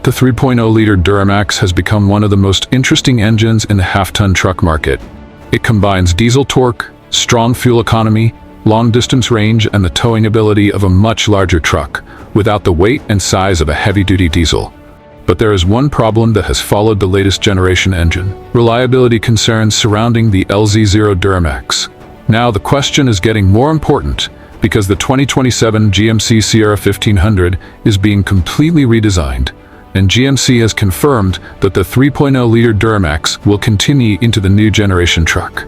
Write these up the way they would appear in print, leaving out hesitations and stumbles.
The 3.0-liter Duramax has become one of the most interesting engines in the half-ton truck market. It combines diesel torque, strong fuel economy, long-distance range, and the towing ability of a much larger truck, without the weight and size of a heavy-duty diesel. But there is one problem that has followed the latest generation engine: reliability concerns surrounding the LZ0 Duramax. Now the question is getting more important, because the 2027 GMC Sierra 1500 is being completely redesigned, and GMC has confirmed that the 3.0-liter Duramax will continue into the new generation truck.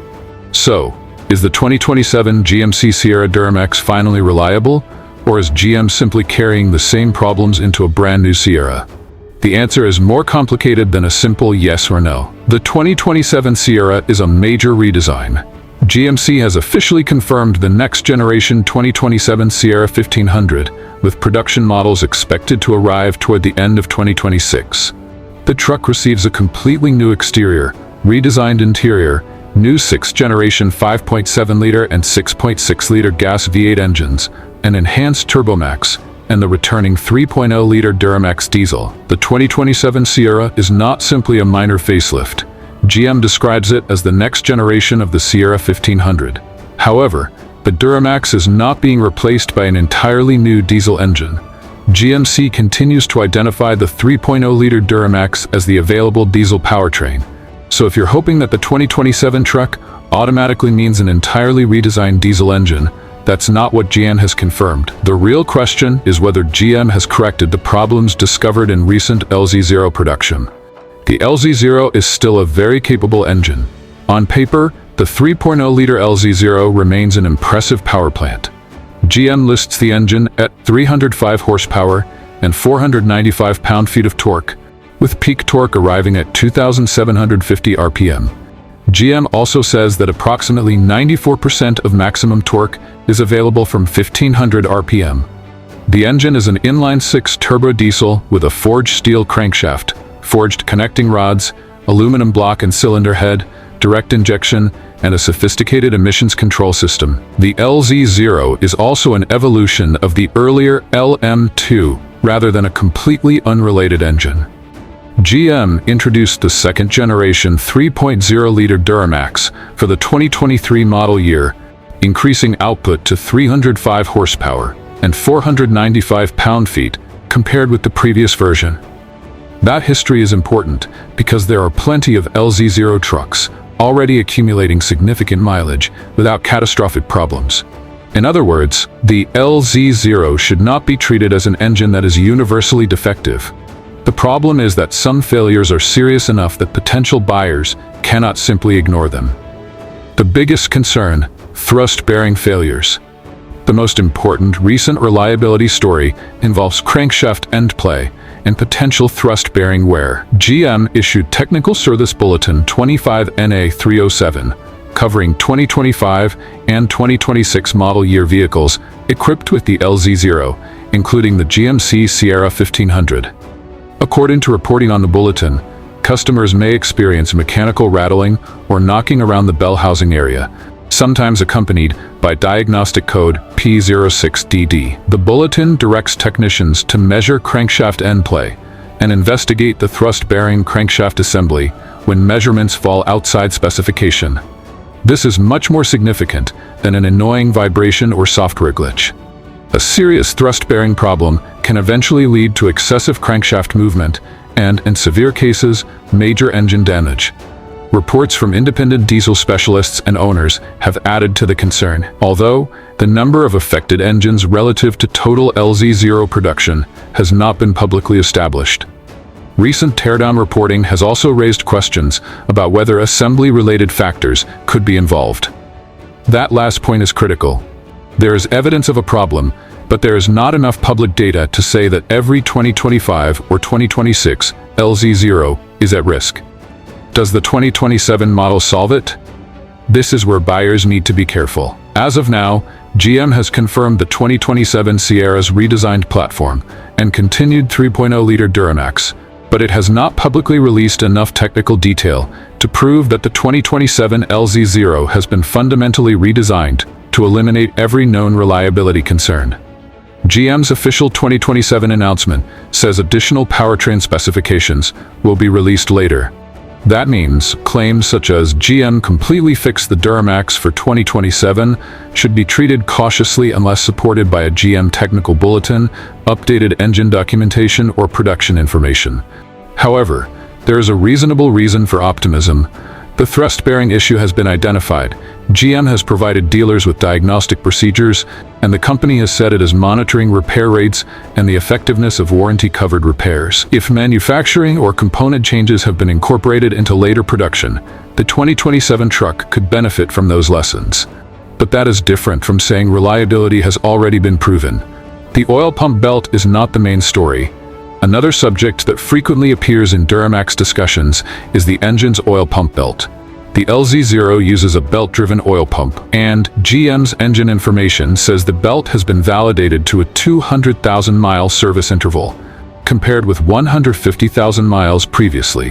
So, is the 2027 GMC Sierra Duramax finally reliable, or is GM simply carrying the same problems into a brand new Sierra? The answer is more complicated than a simple yes or no. The 2027 Sierra is a major redesign. GMC has officially confirmed the next generation 2027 Sierra 1500, with production models expected to arrive toward the end of 2026. The truck receives a completely new exterior, redesigned interior, new 6th generation 5.7-liter and 6.6-liter gas V8 engines, an enhanced Turbomax, and the returning 3.0-liter Duramax diesel. The 2027 Sierra is not simply a minor facelift. GM describes it as the next generation of the Sierra 1500. However, the Duramax is not being replaced by an entirely new diesel engine. GMC continues to identify the 3.0-liter Duramax as the available diesel powertrain. So if you're hoping that the 2027 truck automatically means an entirely redesigned diesel engine, that's not what GM has confirmed. The real question is whether GM has corrected the problems discovered in recent LZ0 production. The LZ0 is still a very capable engine. On paper, the 3.0-liter LZ0 remains an impressive power plant. GM lists the engine at 305 horsepower and 495 pound-feet of torque, with peak torque arriving at 2,750 RPM. GM also says that approximately 94% of maximum torque is available from 1,500 RPM. The engine is an inline-six turbo diesel with a forged steel crankshaft, forged connecting rods, aluminum block and cylinder head, direct injection, and a sophisticated emissions control system. The LZ0 is also an evolution of the earlier LM2, rather than a completely unrelated engine. GM introduced the second-generation 3.0-liter Duramax for the 2023 model year, increasing output to 305 horsepower and 495 pound-feet compared with the previous version. That history is important because there are plenty of LZ0 trucks already accumulating significant mileage without catastrophic problems. In other words, the LZ0 should not be treated as an engine that is universally defective. The problem is that some failures are serious enough that potential buyers cannot simply ignore them. The biggest concern: thrust-bearing failures. The most important recent reliability story involves crankshaft end play and potential thrust-bearing wear. GM issued Technical Service Bulletin 25NA307, covering 2025 and 2026 model year vehicles equipped with the LZ0, including the GMC Sierra 1500. According to reporting on the bulletin, customers may experience mechanical rattling or knocking around the bell housing area, sometimes accompanied by diagnostic code P06DD. The bulletin directs technicians to measure crankshaft end play and investigate the thrust-bearing crankshaft assembly when measurements fall outside specification. This is much more significant than an annoying vibration or software glitch. A serious thrust-bearing problem can eventually lead to excessive crankshaft movement and, in severe cases, major engine damage. Reports from independent diesel specialists and owners have added to the concern, although the number of affected engines relative to total LZ0 production has not been publicly established. Recent teardown reporting has also raised questions about whether assembly-related factors could be involved. That last point is critical. There is evidence of a problem, but there is not enough public data to say that every 2025 or 2026 LZ0 is at risk. Does the 2027 model solve it? This is where buyers need to be careful. As of now, GM has confirmed the 2027 Sierra's redesigned platform and continued 3.0-liter Duramax, but it has not publicly released enough technical detail to prove that the 2027 LZ0 has been fundamentally redesigned to eliminate every known reliability concern. GM's official 2027 announcement says additional powertrain specifications will be released later. That means claims such as GM completely fixed the Duramax for 2027 should be treated cautiously unless supported by a GM technical bulletin, updated engine documentation, or production information. However, there is a reasonable reason for optimism. The thrust-bearing issue has been identified. GM has provided dealers with diagnostic procedures, and the company has said it is monitoring repair rates and the effectiveness of warranty-covered repairs. If manufacturing or component changes have been incorporated into later production, the 2027 truck could benefit from those lessons. But that is different from saying reliability has already been proven. The oil pump belt is not the main story. Another subject that frequently appears in Duramax discussions is the engine's oil pump belt. The LZ0 uses a belt-driven oil pump, and GM's engine information says the belt has been validated to a 200,000-mile service interval, compared with 150,000 miles previously.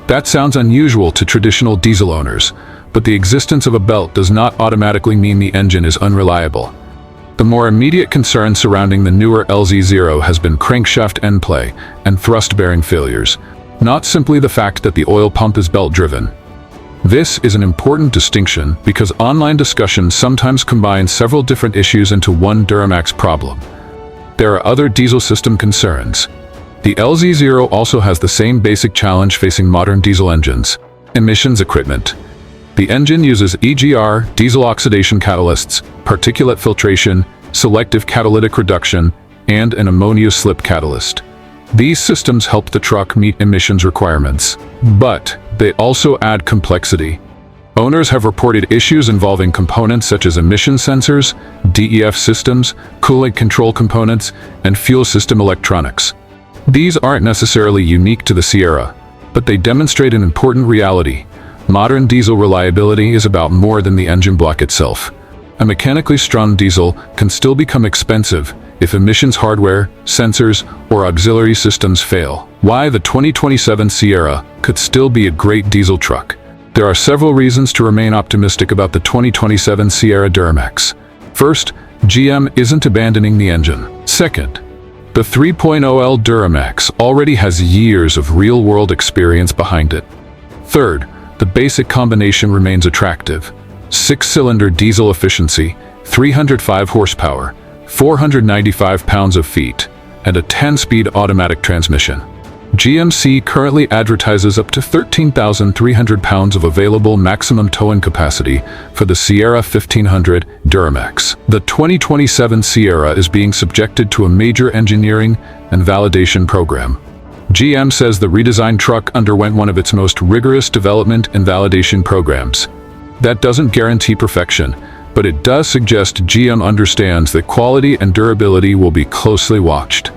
That sounds unusual to traditional diesel owners, but the existence of a belt does not automatically mean the engine is unreliable. The more immediate concern surrounding the newer LZ0 has been crankshaft end play and thrust-bearing failures, not simply the fact that the oil pump is belt-driven. This is an important distinction because online discussions sometimes combine several different issues into one Duramax problem. There are other diesel system concerns. The LZ0 also has the same basic challenge facing modern diesel engines: emissions equipment. The engine uses EGR, diesel oxidation catalysts, particulate filtration, selective catalytic reduction, and an ammonia slip catalyst. These systems help the truck meet emissions requirements, but they also add complexity. Owners have reported issues involving components such as emission sensors, DEF systems, coolant control components, and fuel system electronics. These aren't necessarily unique to the Sierra, but they demonstrate an important reality. Modern diesel reliability is about more than the engine block itself. A mechanically strong diesel can still become expensive if emissions hardware, sensors, or auxiliary systems fail. Why the 2027 Sierra could still be a great diesel truck. There are several reasons to remain optimistic about the 2027 Sierra Duramax. First, GM isn't abandoning the engine. Second, the 3.0L Duramax already has years of real-world experience behind it. Third, the basic combination remains attractive. 6-cylinder diesel efficiency, 305 horsepower, 495 pounds-feet, and a 10-speed automatic transmission. GMC currently advertises up to 13,300 pounds of available maximum towing capacity for the Sierra 1500 Duramax. The 2027 Sierra is being subjected to a major engineering and validation program. GM says the redesigned truck underwent one of its most rigorous development and validation programs. That doesn't guarantee perfection, but it does suggest GM understands that quality and durability will be closely watched.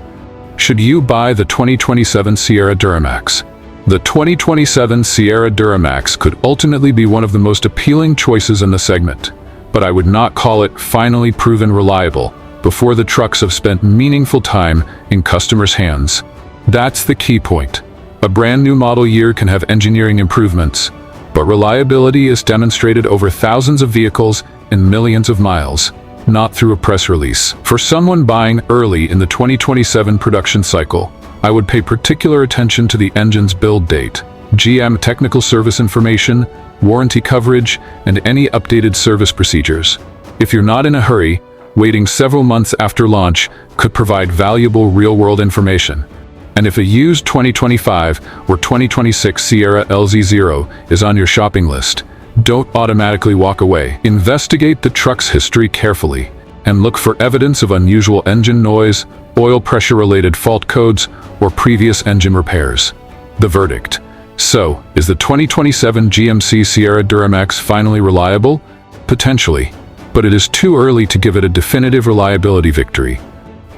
Should you buy the 2027 Sierra Duramax? The 2027 Sierra Duramax could ultimately be one of the most appealing choices in the segment, but I would not call it finally proven reliable before the trucks have spent meaningful time in customers' hands. That's the key point. A brand new model year can have engineering improvements, but reliability is demonstrated over thousands of vehicles and millions of miles, not through a press release. For someone buying early in the 2027 production cycle, I would pay particular attention to the engine's build date, GM technical service information, warranty coverage, and any updated service procedures. If you're not in a hurry, waiting several months after launch could provide valuable real-world information. And if a used 2025 or 2026 Sierra LZ0 is on your shopping list, don't automatically walk away. Investigate the truck's history carefully and look for evidence of unusual engine noise, oil pressure-related fault codes, or previous engine repairs. The verdict. So, is the 2027 GMC Sierra Duramax finally reliable? Potentially, but it is too early to give it a definitive reliability victory.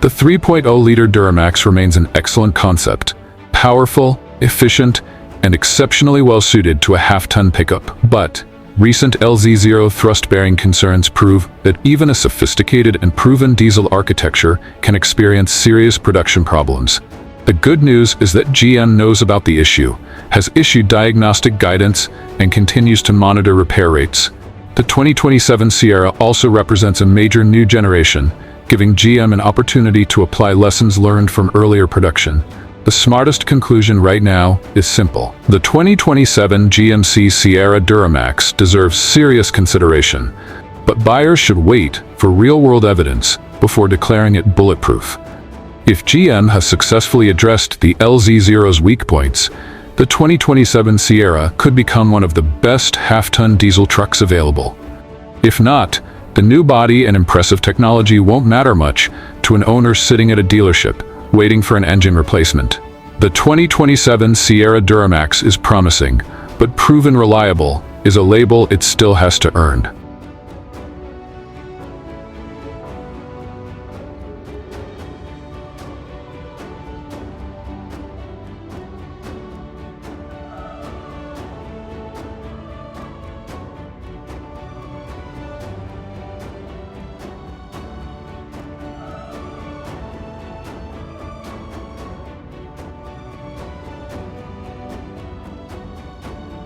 The 3.0-liter Duramax remains an excellent concept, powerful, efficient, and exceptionally well-suited to a half-ton pickup. But recent LZ0 thrust-bearing concerns prove that even a sophisticated and proven diesel architecture can experience serious production problems. The good news is that GM knows about the issue, has issued diagnostic guidance, and continues to monitor repair rates. The 2027 Sierra also represents a major new generation, giving GM an opportunity to apply lessons learned from earlier production. The smartest conclusion right now is simple. The 2027 GMC Sierra Duramax deserves serious consideration, but buyers should wait for real-world evidence before declaring it bulletproof. If GM has successfully addressed the LZ0's weak points, the 2027 Sierra could become one of the best half-ton diesel trucks available. If not, the new body and impressive technology won't matter much to an owner sitting at a dealership, waiting for an engine replacement. The 2027 Sierra Duramax is promising, but proven reliable is a label it still has to earn.